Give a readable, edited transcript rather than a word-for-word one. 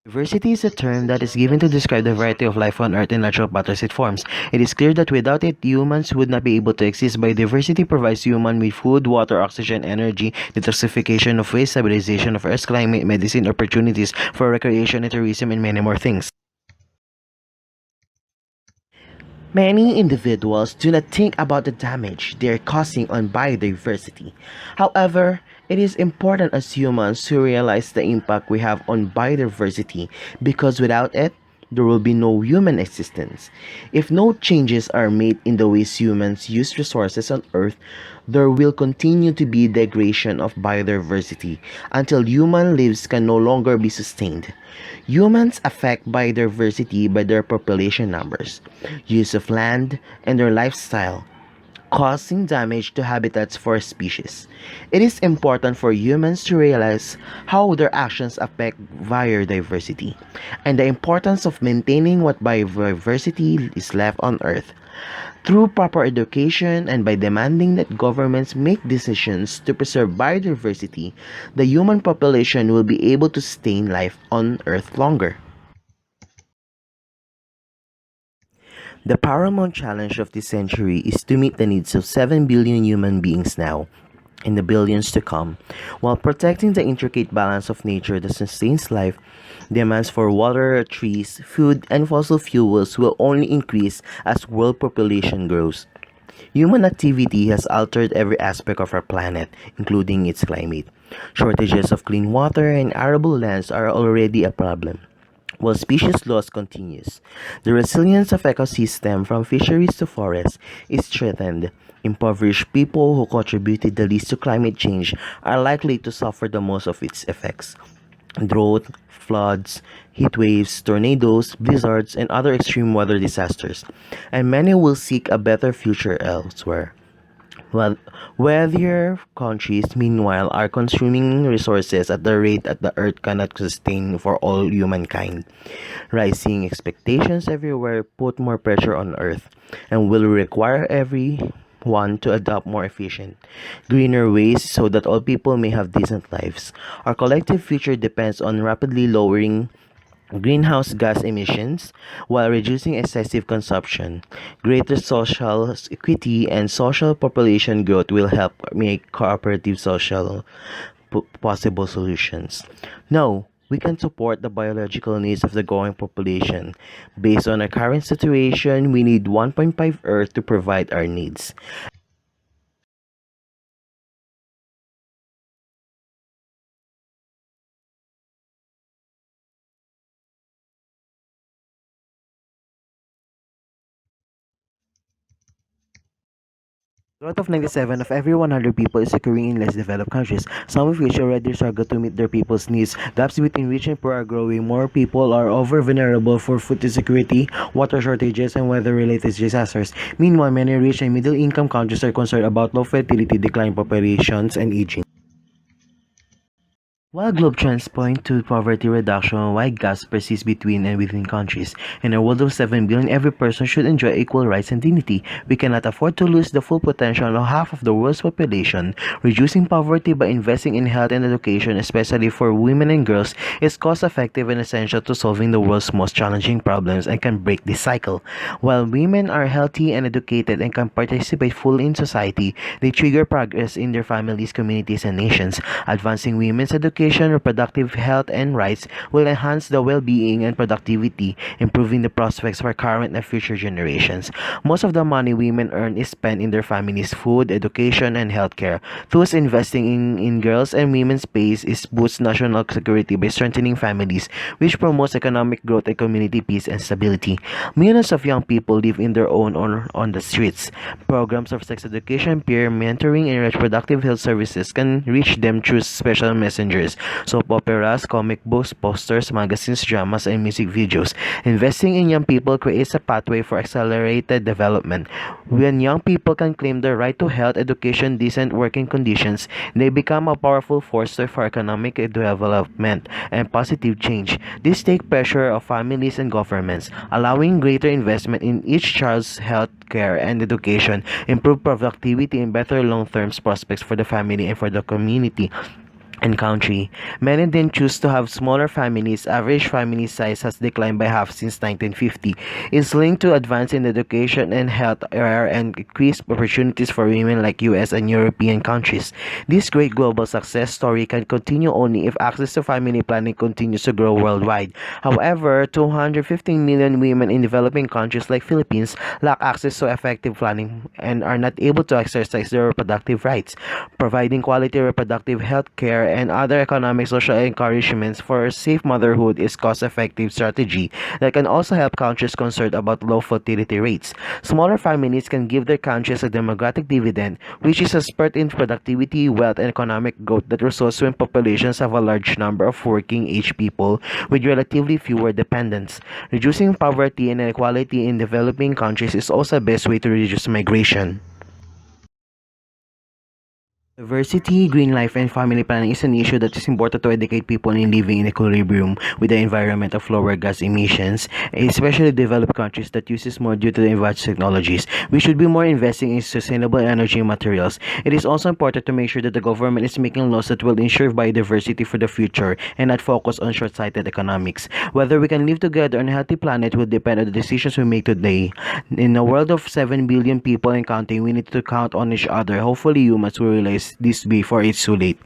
Diversity is a term that is given to describe the variety of life on Earth in natural patterns it forms. It is clear that without it, humans would not be able to exist. Biodiversity provides humans with food, water, oxygen, energy, detoxification of waste, stabilization of Earth's climate, medicine, opportunities for recreation and tourism, and many more things. Many individuals do not think about the damage they are causing on biodiversity. However, it is important as humans to realize the impact we have on biodiversity because without it, there will be no human existence. If no changes are made in the ways humans use resources on Earth, there will continue to be degradation of biodiversity until human lives can no longer be sustained. Humans affect biodiversity by their population numbers, use of land, and their lifestyle, causing damage to habitats for species. It is important for humans to realize how their actions affect biodiversity and the importance of maintaining what biodiversity is left on Earth. Through proper education and by demanding that governments make decisions to preserve biodiversity, the human population will be able to sustain life on Earth longer. The paramount challenge of this century is to meet the needs of 7 billion human beings now and the billions to come, while protecting the intricate balance of nature that sustains life. Demands for water, trees, food, and fossil fuels will only increase as world population grows. Human activity has altered every aspect of our planet, including its climate. Shortages of clean water and arable lands are already a problem. While species loss continues, the resilience of ecosystem from fisheries to forests is threatened. Impoverished people who contributed the least to climate change are likely to suffer the most of its effects. Drought, floods, heat waves, tornadoes, blizzards, and other extreme weather disasters, and many will seek a better future elsewhere. Well, wealthier countries, meanwhile, are consuming resources at the rate that the earth cannot sustain for all humankind. Rising expectations everywhere put more pressure on Earth and will require everyone to adopt more efficient, greener ways so that all people may have decent lives. Our collective future depends on rapidly lowering greenhouse gas emissions while reducing excessive consumption. Greater social equity and social population growth will help make cooperative social possible solutions. No, we can support the biological needs of the growing population. Based on our current situation, we need 1.5 Earth to provide our needs. Growth of 97 of every 100 people is occurring in less developed countries, some of which already struggle to meet their people's needs. Gaps between rich and poor are growing. More people are over vulnerable for food insecurity, water shortages, and weather-related disasters. Meanwhile, many rich and middle-income countries are concerned about low fertility, declining populations, and aging. While globe trends point to poverty reduction, wide gaps persist between and within countries. In a world of 7 billion, every person should enjoy equal rights and dignity. We cannot afford to lose the full potential of half of the world's population. Reducing poverty by investing in health and education, especially for women and girls, is cost-effective and essential to solving the world's most challenging problems and can break this cycle. While women are healthy and educated and can participate fully in society, they trigger progress in their families, communities, and nations. Advancing women's education, reproductive health, and rights will enhance the well-being and productivity, improving the prospects for current and future generations. Most of the money women earn is spent in their families' food, education, and healthcare. Thus, investing in girls and women's space is boosts national security by strengthening families, which promotes economic growth and community peace and stability. Millions of young people live in their own or on the streets. Programs of sex education, peer mentoring, and reproductive health services can reach them through special messengers, soap operas, comic books, posters, magazines, dramas, and music videos. Investing in young people creates a pathway for accelerated development. When young people can claim their right to health, education, decent working conditions, they become a powerful force for economic development and positive change. This takes pressure off families and governments, allowing greater investment in each child's health care and education, improve productivity, and better long-term prospects for the family and for the community. and country. Many then choose to have smaller families. Average family size has declined by half since 1950. It's linked to advance in education and health era and increased opportunities for women like US and European countries. This great global success story can continue only if access to family planning continues to grow worldwide. However, 215 million women in developing countries like Philippines lack access to effective planning and are not able to exercise their reproductive rights. Providing quality reproductive health care and other economic social encouragements for safe motherhood is cost-effective strategy that can also help countries concerned about low fertility rates. Smaller families can give their countries a demographic dividend, which is a spurt in productivity, wealth, and economic growth that results when populations have a large number of working age people with relatively fewer dependents. Reducing poverty and inequality in developing countries is also the best way to reduce migration. Diversity, green life, and family planning is an issue that is important to educate people in living in equilibrium with the environment of lower gas emissions, especially developed countries that uses more due to the advanced technologies. We should be more investing in sustainable energy materials. It is also important to make sure that the government is making laws that will ensure biodiversity for the future and not focus on short-sighted economics. Whether we can live together on a healthy planet will depend on the decisions we make today. In a world of 7 billion people and counting, we need to count on each other. Hopefully, humans will realize this before it's too late.